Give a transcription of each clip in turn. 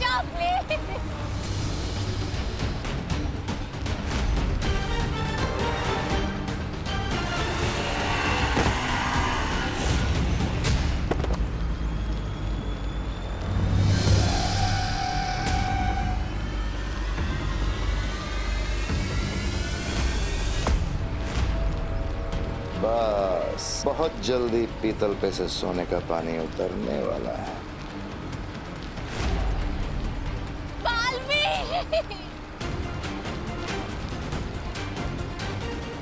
जाओ प्लीज। बस बहुत जल्दी पीतल पे से सोने का पानी उतरने वाला है।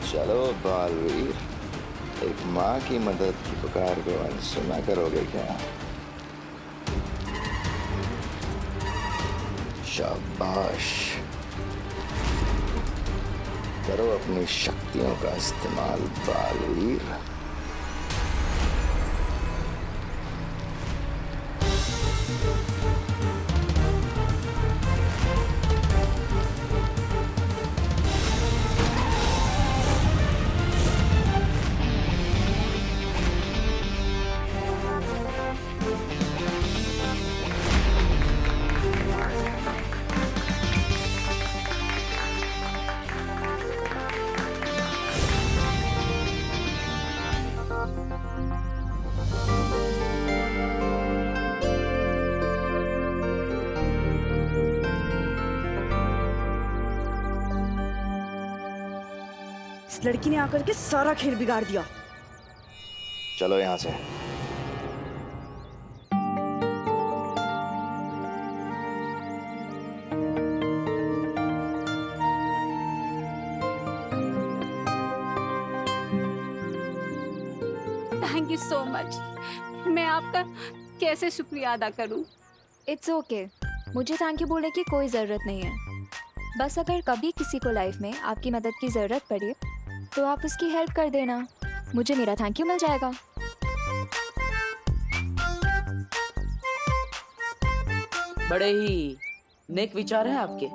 चलो बालवीर, एक माँ की मदद की पुकार को अनसुना करोगे क्या? शाबाश, करो अपनी शक्तियों का इस्तेमाल बालवीर। इस लड़की ने आकर के सारा खेल बिगाड़ दिया। चलो यहाँ से। Thank you so much. मैं आपका कैसे शुक्रिया अदा करूं? इट्स ओके, मुझे थैंक यू बोलने की कोई ज़रूरत नहीं है। बस अगर कभी किसी को लाइफ में आपकी मदद की ज़रूरत पड़े तो आप उसकी हेल्प कर देना, मुझे मेरा थैंक यू मिल जाएगा। बड़े ही नेक विचार हैं आपके।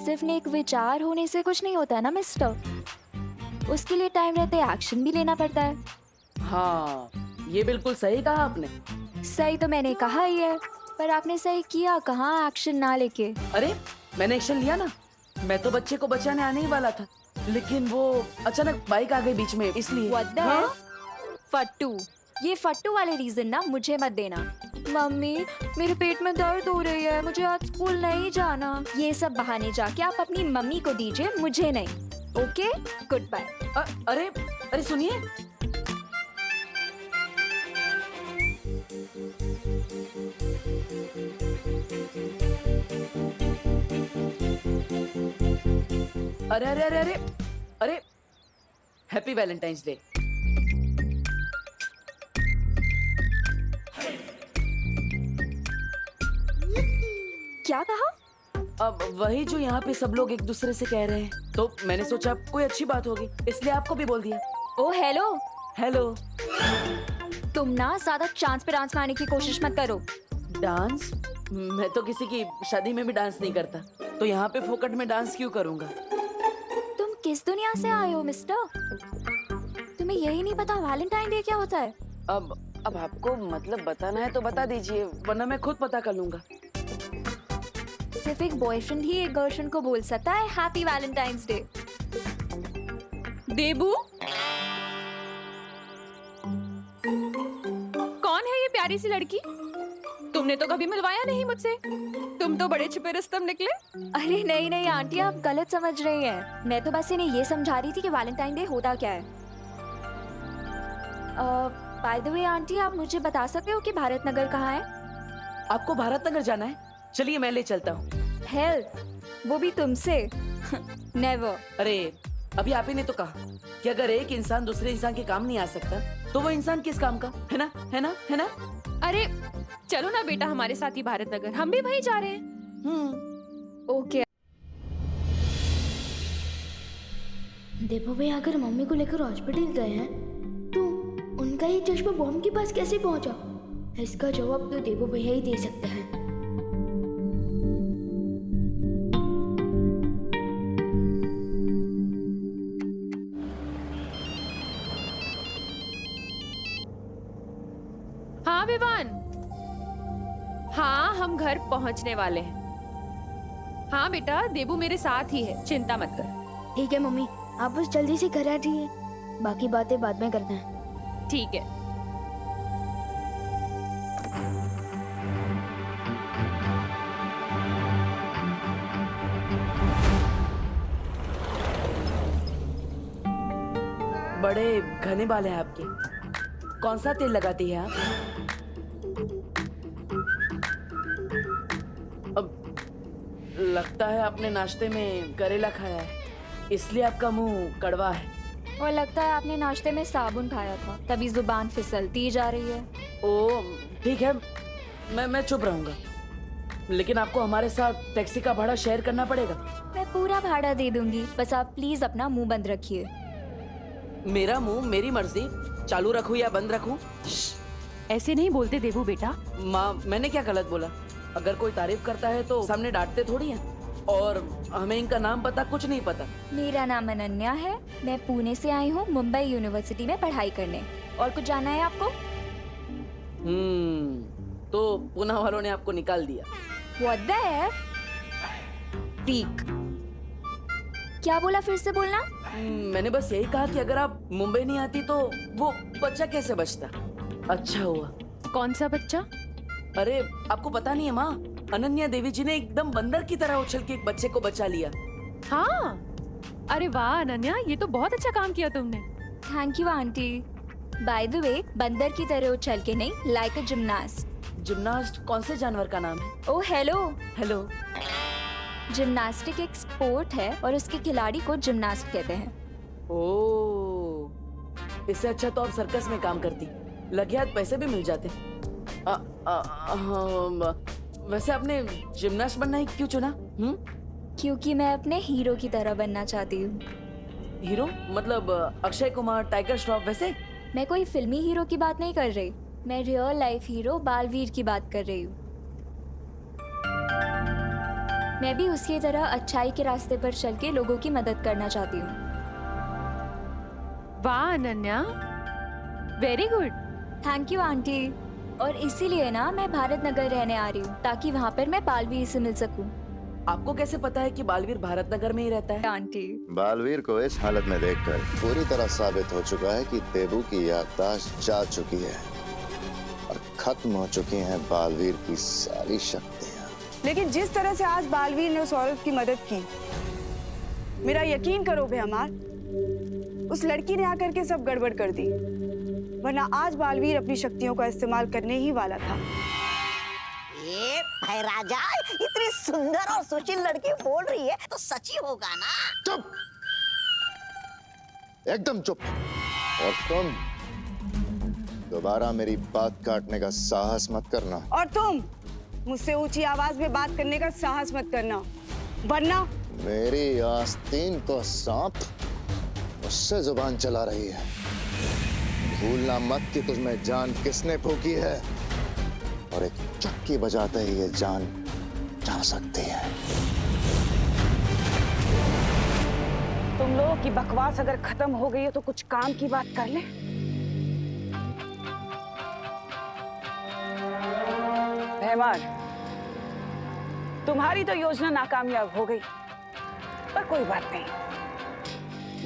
सिर्फ नेक विचार होने से कुछ नहीं होता ना मिस्टर, उसके लिए टाइम रहते एक्शन भी लेना पड़ता है। हाँ, ये बिल्कुल सही कहा आपने। सही तो मैंने कहा ही है, पर आपने सही किया कहाँ एक्शन ना लेके। अरे मैंने एक्शन लिया ना, मैं तो बच्चे को बचाने आने ही वाला था, लेकिन वो अचानक बाइक आ गई बीच में, इसलिए। What the hell? फट्टू, ये फट्टू वाले रीजन ना मुझे मत देना। मम्मी मेरे पेट में दर्द हो रही है, मुझे आज स्कूल नहीं जाना, ये सब बहाने जाके आप अपनी मम्मी को दीजिए, मुझे नहीं। Okay, good bye. अरे अरे सुनिए, अरे अरे अरे अरे अरे हैप्पी वैलेंटाइंस डे। क्या कहा? अब वही जो यहाँ पे सब लोग एक दूसरे से कह रहे हैं, तो मैंने सोचा कोई अच्छी बात होगी, इसलिए आपको भी बोल दिया। ओ हेलो, हेलो। तुम ना ज्यादा चांस पे डांस मारने की कोशिश मत करो। डांस? मैं तो किसी की शादी में भी डांस नहीं करता, तो यहाँ पे फोकट में डांस क्यों करूँगा? तुम किस दुनिया से आए हो मिस्टर? तुम्हें यही नहीं पता वैलेंटाइन डे क्या होता है? अब आपको मतलब बताना है तो बता दीजिए, वरना मैं खुद पता कर लूंगा। सिर्फ एक बॉयफ्रेंड ही एक गर्लफ्रेंड को बोल सकता है हैप्पी वैलेंटाइंस डे। देबू, कौन है ये प्यारी सी लड़की? तुमने तो कभी मिलवाया नहीं मुझसे, तुम तो बड़े छुपे रुस्तम निकले। अरे नहीं नहीं आंटी, आप गलत समझ रही हैं। मैं तो बस इन्हें ये समझा रही थी कि वैलेंटाइन डे होता क्या है। बाय द वे आंटी, आप मुझे बता सकते हो कि भारत नगर कहाँ है? आपको भारत नगर जाना है? चलिए मैं ले चलता हूँ। हेल्प, वो भी तुमसे? नेवर। अरे अभी आप ही ने तो कहा कि अगर एक इंसान दूसरे इंसान के काम नहीं आ सकता तो वो इंसान किस काम का, है ना, है ना, है ना? अरे चलो ना बेटा हमारे साथ ही भारत नगर, हम भी वहीं जा रहे हैं। ओके। देवो भाई अगर मम्मी को लेकर हॉस्पिटल गए हैं तो उनका ही चश्मा बॉम्ब के पास कैसे पहुंचा? इसका जवाब तो देवो भैया ही दे सकते हैं। हाँ विवान, हाँ हम घर पहुंचने वाले हैं। हाँ बेटा, देबू मेरे साथ ही है, चिंता मत कर। ठीक है मम्मी, आप बस जल्दी से घर आ जाइए, बाकी बातें बाद में करना है। ठीक है। बड़े घने बाल हैं आपके। कौन सा तेल लगाती है आप? अब लगता है आपने नाश्ते में करेला खाया है, इसलिए आपका मुंह कड़वा है। और लगता है आपने नाश्ते में साबुन खाया था, तभी जुबान फिसलती जा रही है। ओ ठीक है, मैं चुप रहूंगा, लेकिन आपको हमारे साथ टैक्सी का भाड़ा शेयर करना पड़ेगा। मैं पूरा भाड़ा दे दूंगी, बस आप प्लीज अपना मुंह बंद रखिए। मेरा मुंह मेरी मर्जी, चालू रखूं या बंद रखूं? ऐसे नहीं बोलते देबू बेटा। माँ, मैंने क्या गलत बोला? अगर कोई तारीफ करता है तो सामने डांटते थोड़ी हैं। और हमें इनका नाम पता कुछ नहीं पता। मेरा नाम अनन्या है, मैं पुणे से आई हूँ मुंबई यूनिवर्सिटी में पढ़ाई करने। और कुछ जानना है आपको? तो पुणे वालों ने आपको निकाल दिया। What the F? ठीक। क्या बोला, फिर से बोलना। मैंने बस यही कहा कि अगर आप मुंबई नहीं आती तो वो बच्चा कैसे बचता। अच्छा हुआ। कौन सा बच्चा? अरे आपको पता नहीं है माँ, अनन्या देवी जी ने एकदम बंदर की तरह उछल के एक बच्चे को बचा लिया। हाँ, अरे वाह अनन्या, ये तो बहुत अच्छा काम किया तुमने। Thank you aunty. By the way, बंदर की तरह उछल के नहीं, लाइक अ जिम्नास्ट। जिम्नास्ट कौन से जानवर का नाम है? Oh hello. हेलो। जिम्नास्टिक एक स्पोर्ट है और उसके खिलाड़ी को जिम्नास्ट कहते हैं। ओह, इससे अच्छा तो आप सर्कस में काम करती, लगे हाथ पैसे भी मिल जाते। वैसे आपने जिम्नास्ट बनना ही क्यों चुना? क्योंकि मैं अपने हीरो की तरह बनना चाहती हूँ। हीरो मतलब अक्षय कुमार, टाइगर श्रॉफ वैसे? मैं कोई फिल्मी हीरो की बात नहीं कर रही, मैं रियल लाइफ हीरो बालवीर की बात कर रही हूँ। मैं भी उसकी तरह अच्छाई के रास्ते पर चल के लोगों की मदद करना चाहती हूँ। वाह Ananya, very good. Thank you aunty. और इसीलिए ना मैं भारत नगर रहने आ रही हूँ, ताकि वहाँ पर मैं बालवीर से मिल सकूँ। आपको कैसे पता है कि बालवीर भारत नगर में ही रहता है? आंटी, बालवीर को इस हालत में देखकर पूरी तरह साबित हो चुका है कि देबू की याददाश्त जा चुकी है और खत्म हो चुकी हैं बालवीर की सारी शक्तियाँ। लेकिन जिस तरह से आज बालवीर ने उस औरत की मदद की, मेरा यकीन करो बेहमार, उस लड़की ने आकर के सब गड़बड़ कर दी, वरना आज बालवीर अपनी शक्तियों का इस्तेमाल करने ही वाला था। ये भाई राजा, इतनी सुंदर और सुशील लड़की बोल रही है तो सच ही होगा ना? चुप, एकदम चुप। और तुम दोबारा मेरी बात काटने का साहस मत करना। और तुम मुझसे ऊंची आवाज में बात करने का साहस मत करना, वरना मेरी आस्तीन तो सांप, उससे जुबान चला रही है। भूलना मत कि तुझमें जान किसने फूकी है, और एक चक्की बजाते ही ये जान जा सकती है। तुम लोगों की बकवास अगर खत्म हो गई है तो कुछ काम की बात कर ले। रहमान, तुम्हारी तो योजना नाकामयाब हो गई, पर कोई बात नहीं,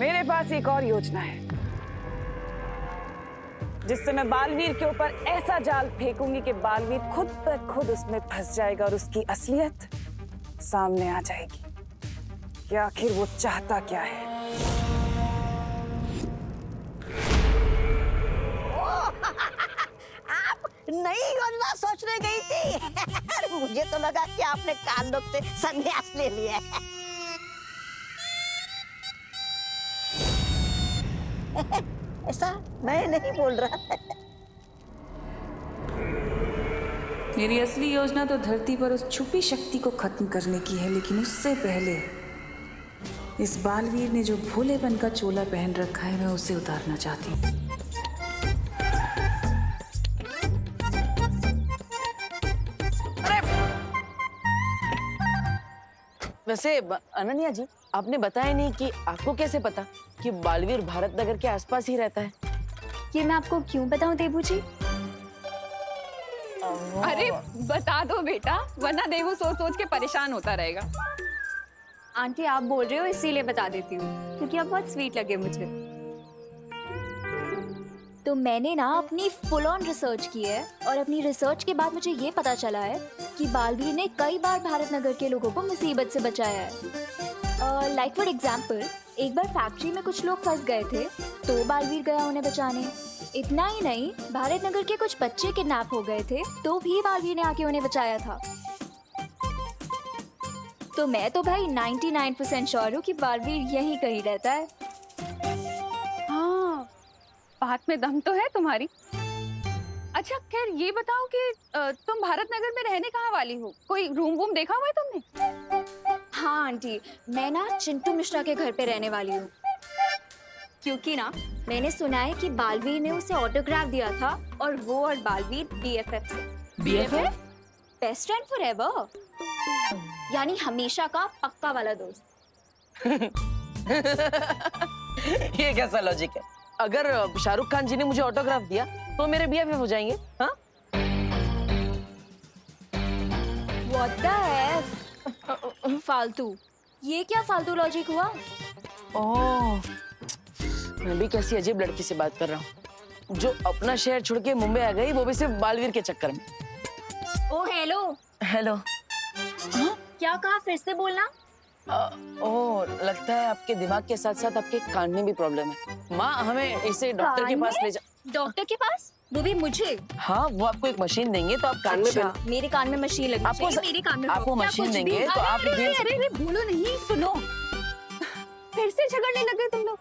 मेरे पास एक और योजना है जिससे मैं बालवीर के ऊपर ऐसा जाल फेंकूंगी कि बालवीर खुद ब खुद उसमें फंस जाएगा और उसकी असलियत सामने आ जाएगी कि आखिर वो चाहता क्या है। आप नई योजना सोचने गई थी? मुझे तो लगा कि आपने कांडों से संन्यास ले लिया है। ऐसा मैं नहीं बोल रहा। मेरी असली योजना तो धरती पर उस छुपी शक्ति को खत्म करने की है, लेकिन उससे पहले इस बालवीर ने जो भोलेपन का चोला पहन रखा है, मैं उसे उतारना चाहती हूँ। वैसे अनन्या जी, आपने बताया नहीं कि आपको कैसे पता कि बालवीर भारत नगर के आसपास ही रहता है? ये मैं आपको क्यों बताऊं देबू जी? अरे बता दो बेटा, वरना देवू सोच सोच के परेशान होता रहेगा। आंटी आप बोल रहे हो इसीलिए बता देती हूँ, क्योंकि आप बहुत स्वीट लगे मुझे। तो मैंने ना अपनी फुल ऑन रिसर्च की है, और अपनी रिसर्च के बाद मुझे ये पता चला है कि बालवीर ने कई बार भारत नगर के लोगों को मुसीबत से बचाया है। लाइक फॉर एग्जाम्पल, एक बार फैक्ट्री में कुछ लोग फंस गए थे, तो बालवीर गया उन्हें बचाने। इतना ही नहीं, भारत नगर के कुछ बच्चे किडनैप हो गए थे, तो भी बालवीर ने आके उन्हें बचाया था। तो मैं तो भाई 99% श्योर हूँ कि बालवीर यहीं कहीं रहता है। हाँ, बात में दम तो है तुम्हारी। अच्छा खैर ये बताओ कि तुम भारत नगर में रहने कहाँ वाली हो? कोई रूम वूम देखा हुआ है तुमने? हाँ आंटी, मैं ना चिंटू मिश्रा के घर पे रहने वाली हूँ, क्योंकि ना मैंने सुना है कि बालवीर ने उसे ऑटोग्राफ दिया था, और वो और बालवीर BFF से। BFF? बेस्ट फ्रेंड फॉरएवर, यानी हमेशा का पक्का वाला दोस्त। ये कैसा लॉजिक है? अगर शाहरुख खान जी ने मुझे ऑटोग्राफ दिया तो मेरे BFF हो जाएंगे। हाँ? What the F? फालतू, ये क्या फालतू लॉजिक हुआ? ओह, मैं भी कैसी अजीब लड़की से बात कर रहा हूँ, जो अपना शहर छोड़ के मुंबई आ गई, वो भी सिर्फ बालवीर के चक्कर में। ओ हेलो। हेलो। क्या कहा, फिर से बोलना। ओह, लगता है आपके दिमाग के साथ साथ आपके कान में भी प्रॉब्लम है। माँ, हमें इसे डॉक्टर के पास ले जा। डॉक्टर के पास? वो भी मुझे? हाँ, वो आपको एक मशीन देंगे तो आप कान में अच्छा, मेरे कान में मशीन लगी आपको मेरे कान में आपको क्या मशीन कुछ भी? देंगे तो आप अरे अरे अरे बोलो नहीं, सुनो। फिर से झगड़ने लगे तुम लोग।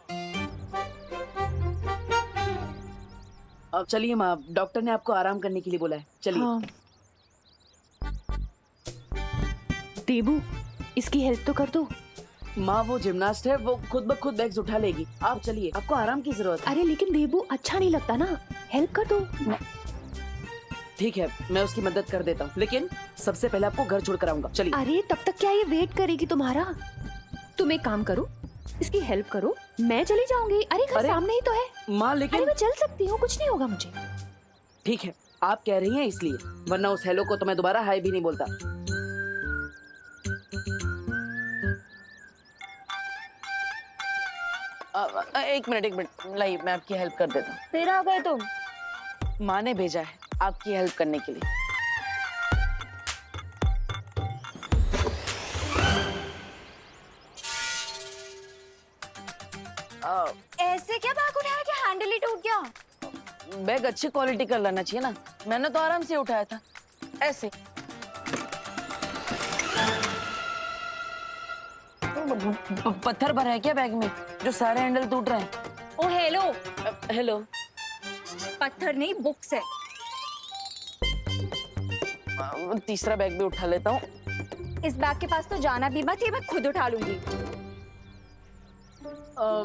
अब चलिए माँ, डॉक्टर ने आपको आराम करने के लिए बोला है, चलिए। हाँ। देबू, इसकी हेल्प तो कर दो। माँ, वो जिमनास्ट है, वो खुद ब खुद बैग्स उठा लेगी। आप चलिए, आपको आराम की जरूरत है। अरे लेकिन देबू, अच्छा नहीं लगता ना, हेल्प कर दो। ठीक है, मैं उसकी मदद कर देता हूँ, लेकिन सबसे पहले आपको घर छोड़ कर आऊंगा। चलिए। अरे तब तक क्या ये वेट करेगी तुम्हारा? तुम एक काम करो, इसकी हेल्प करो, मैं चली जाऊंगी। अरे घर सामने ही तो है। माँ अरे लेकिन मैं चल सकती हूँ, कुछ नहीं होगा मुझे। ठीक है, आप कह रही हैं इसलिए, वरना उस हेलो को तो मैं दोबारा हाय भी नहीं बोलता। एक मिनट, लाइए, मैं आपकी हेल्प कर देता हूँ। फिर आ गए तुम? माँ ने भेजा है आपकी हेल्प करने के लिए। ऐसे क्या बैग उठाया कि हैंडल ही टूट गया? बैग अच्छी क्वालिटी का लाना चाहिए ना, मैंने तो आराम से उठाया था, ऐसे। पत्थर भरा है क्या बैग में, जो सारे हैंडल टूट रहे हैं? ओ हेलो। हेलो। पत्थर नहीं, बुक्स है। तीसरा बैग भी उठा लेता हूँ। इस बैग के पास तो जाना भी मत, ये मैं खुद उठा लूंगी।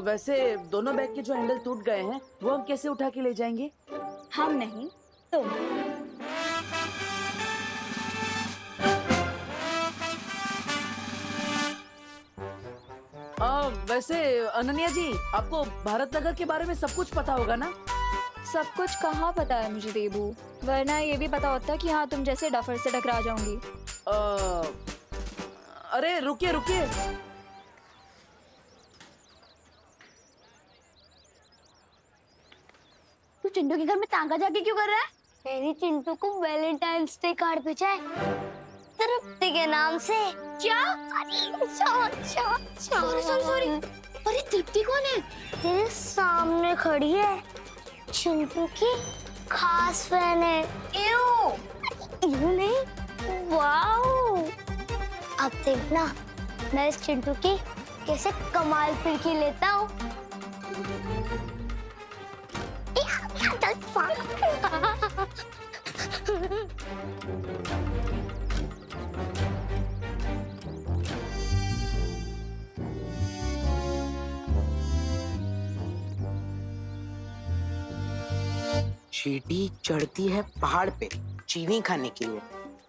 वैसे दोनों बैग के जो हैंडल टूट गए हैं, वो हम कैसे उठा के ले जाएंगे? हम नहीं, तुम। वैसे अनन्या जी, आपको भारत नगर के बारे में सब कुछ पता होगा ना? सब कुछ कहाँ पता है मुझे देबू, वरना ये भी पता होता कि हाँ तुम जैसे डफर से टकरा जाऊंगी। अरे रुकिए रुकिए, तू चिंटू के घर में तांगा जाके क्यों कर रहा है? मैंने चिंटू को वैलेंटाइंस डे कार्ड भेजा है, तृप्ति के नाम से। क्या? सॉरी। अरे तृप्ति कौन है? तेरे सामने खड़ी है, चिंटू की खास फैन है। यू नहीं, वाओ। अब देखना मैं इस चिंटू की कैसे कमाल फिरकी लेता हूँ। चींटी चढ़ती है पहाड़ पे चीनी खाने के लिए।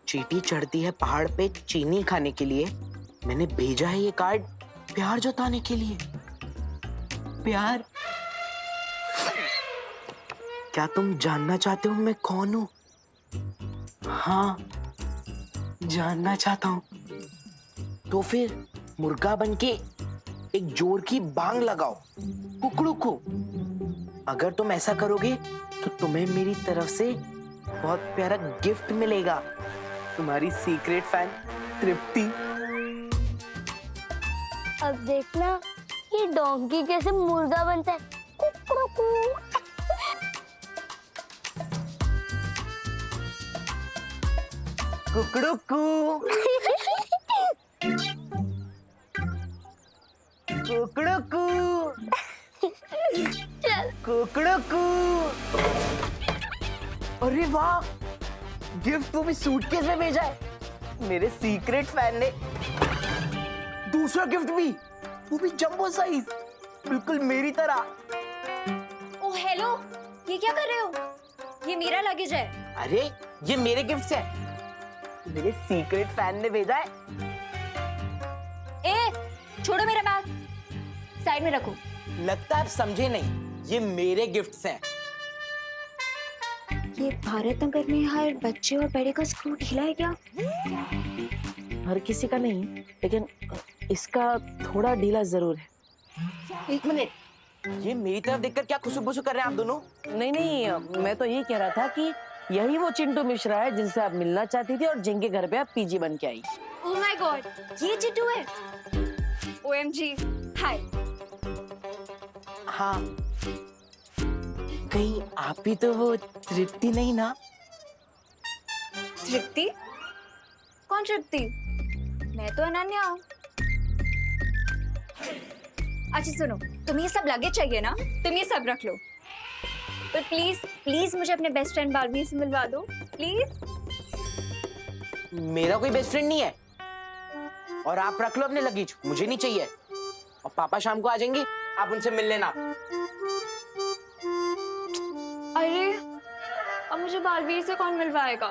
चींटी चढ़ती है पहाड़ पे चीनी खाने के लिए। मैंने भेजा है ये कार्ड प्यार जताने के लिए। प्यार। क्या तुम जानना चाहते हो मैं कौन हूं? हाँ, जानना चाहता हूं। तो फिर मुर्गा बनके एक जोर की बांग लगाओ कुकड़ू को। अगर तुम ऐसा करोगे तो तुम्हें मेरी तरफ से बहुत प्यारा गिफ्ट मिलेगा। तुम्हारी सीक्रेट फैन तृप्ति। अब देखना ये डोंकी कैसे मुर्गा बनता है। कुकड़ू। कुकड़ू कू कुकड़ू कू कुकड़ू कू। अरे वाह, गिफ्ट वो भी सूटकेस में भेजा है। मेरे सीक्रेट फैन ने दूसरा गिफ्ट भी, वो भी जंबो साइज, बिल्कुल मेरी तरह। ओ हेलो, ये क्या कर रहे हो? ये मेरा लगेज है। अरे ये मेरे गिफ्ट है, मेरे सीक्रेट फैन ने भेजा है। ए, छोड़ो मेरा बैग, साइड में रखो। लगता है आप समझे नहीं, ये मेरे गिफ्ट्स हैं। ये भारत नगर में हर बच्चे और बड़े का स्क्रू ढीला है क्या? हर किसी का नहीं, लेकिन इसका थोड़ा ढीला जरूर है। एक मिनट, ये मेरी तरफ देखकर क्या खुशबू कर रहे हैं आप दोनों? नहीं, मैं तो ये कह रहा था कि यही वो चिंटू मिश्रा है जिनसे आप मिलना चाहती थी और जिनके घर पे आप पीजी बन के आई। ओह माय गॉड, ये चिट्टू है। OMG, हाय। हाँ, कहीं आप भी तो वो तृप्ति नहीं ना? तृप्ति? कौन तृप्ति? मैं तो अनन्या हूँ। अच्छा सुनो, तुम्हें ये सब लगेज चाहिए ना? तुम ये सब रख लो। पर प्लीज प्लीज मुझे अपने बेस्ट फ्रेंड बालवीर से मिलवा दो, प्लीज। मेरा कोई बेस्ट फ्रेंड नहीं है, और आप रख लो अपने लगेज, मुझे नहीं चाहिए। और पापा शाम को आ जाएंगे, आप उनसे मिल लेना। अरे अब मुझे बालवीर से कौन मिलवाएगा?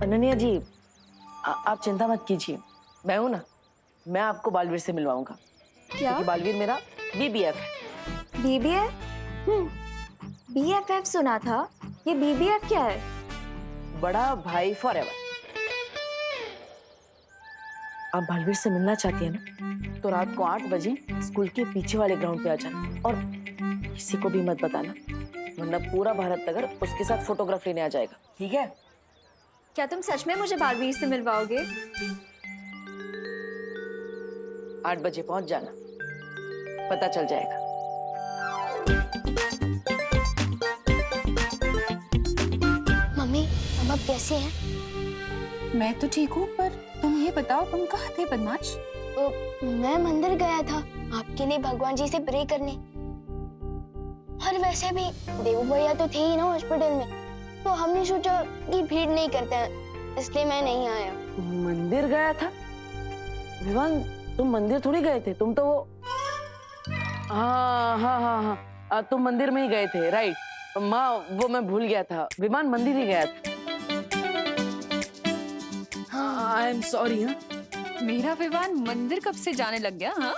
अनन्या जी, आप चिंता मत कीजिए, मैं हूं ना, मैं आपको बालवीर से मिलवाऊंगा। क्या? क्योंकि बालवीर मेरा BBF है। BBF? BFF सुना था, ये BBF क्या है? बड़ा भाई फॉरएवर। आप बालवीर से मिलना चाहती है ना, तो रात को 8 बजे स्कूल के पीछे वाले ग्राउंड पे आ जाना, और किसी को भी मत बताना, वरना पूरा भारत नगर उसके साथ फोटोग्राफ लेने आ जाएगा, ठीक है? क्या तुम सच में मुझे बालवीर से मिलवाओगे? 8 बजे पहुंच जाना, पता चल जाएगा। मम्मी, अब आप कैसे हैं? मैं तो ठीक हूँ, पर तुम ये बताओ तुम कहाँ थे बदमाश? मैं मंदिर गया था आपके लिए भगवान जी से प्रे करने। और वैसे भी देवू भैया तो थे ही ना हॉस्पिटल में, तो हमने सोचा कि भीड़ नहीं करते हैं, इसलिए मैं नहीं आया। मंदिर गया था? विवान, तुम मंदिर थोड़ी गए थे, तुम तो वो हाँ, तुम मंदिर में ही गए थे, राइट। माँ, वो मैं भूल गया था, विमान मंदिर ही गया था। I am sorry. हाँ, मेरा विवान मंदिर कब से जाने लग गया? हाँ,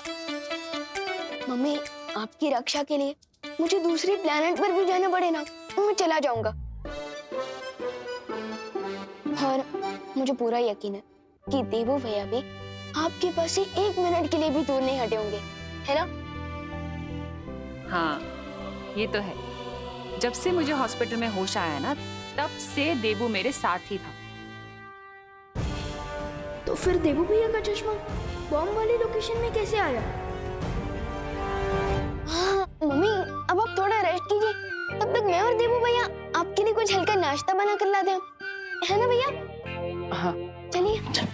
मम्मी, आपकी रक्षा के लिए मुझे दूसरी प्लेनेट पर भी जाना पड़े ना, तो मैं चला जाऊंगा। और मुझे पूरा यकीन है कि देवू भैया भी आपके पास से 1 मिनट के लिए भी दूर नहीं हटे होंगे, है ना? हाँ, ये तो है। जब से मुझे हॉस्पिटल में होश आया ना, तब से देवू मेरे साथ ही था। तो फिर देवू भैया का चश्मा बॉम्ब वाली लोकेशन में कैसे आया? हाँ, मम्मी, अब आप थोड़ा रेस्ट कीजिए, तब तक मैं और देवू भैया आपके लिए कुछ हल्का नाश्ता बना कर लाते हैं, है ना भैया? हाँ, चलिए।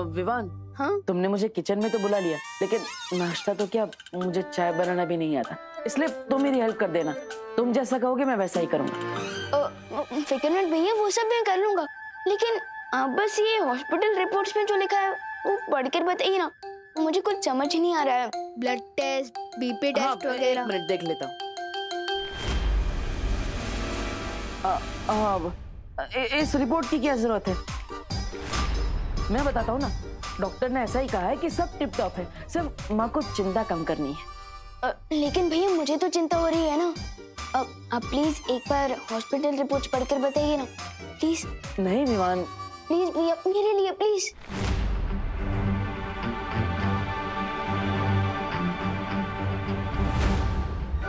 विवान, हाँ? तुमने मुझे किचन में तो बुला लिया, लेकिन नाश्ता तो क्या, मुझे चाय बनाना भी नहीं आता, इसलिए तुम मेरी हेल्प कर देना। तुम जैसा कहोगे मैं वैसा ही करूंगा। फिक्र मत भैया, वो सब मैं कर लूंगा, लेकिन आप बस ये हॉस्पिटल रिपोर्ट्स में जो लिखा है वो पढ़कर बताइए ना, मुझे कुछ समझ नहीं आ रहा है। ब्लड टेस्ट, बीपी टेस्ट वगैरह। 1 मिनट देख लेता हूँ। इस रिपोर्ट की क्या जरूरत है? मैं बताता हूँ ना। डॉक्टर ने ऐसा ही कहा है कि सब टिप टॉप है, सिर्फ माँ को चिंता कम करनी है। लेकिन भैया मुझे तो चिंता हो रही है ना। आप प्लीज एक बार हॉस्पिटल रिपोर्ट्स पढ़कर बताइए ना, प्लीज। नहीं विमान, प्लीज भैया, मेरे लिए प्लीज।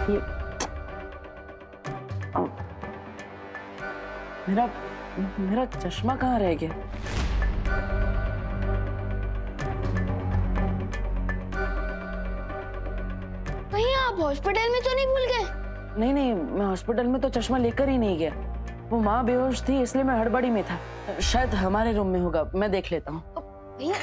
ये मेरा मेरा चश्मा कहाँ रह गया? भैया आप हॉस्पिटल में तो नहीं भूल गए? नहीं नहीं, मैं हॉस्पिटल में तो चश्मा लेकर ही नहीं गया। वो माँ बेहोश थी इसलिए मैं हड़बड़ी में था। शायद हमारे रूम में होगा, मैं देख लेता हूँ। भैया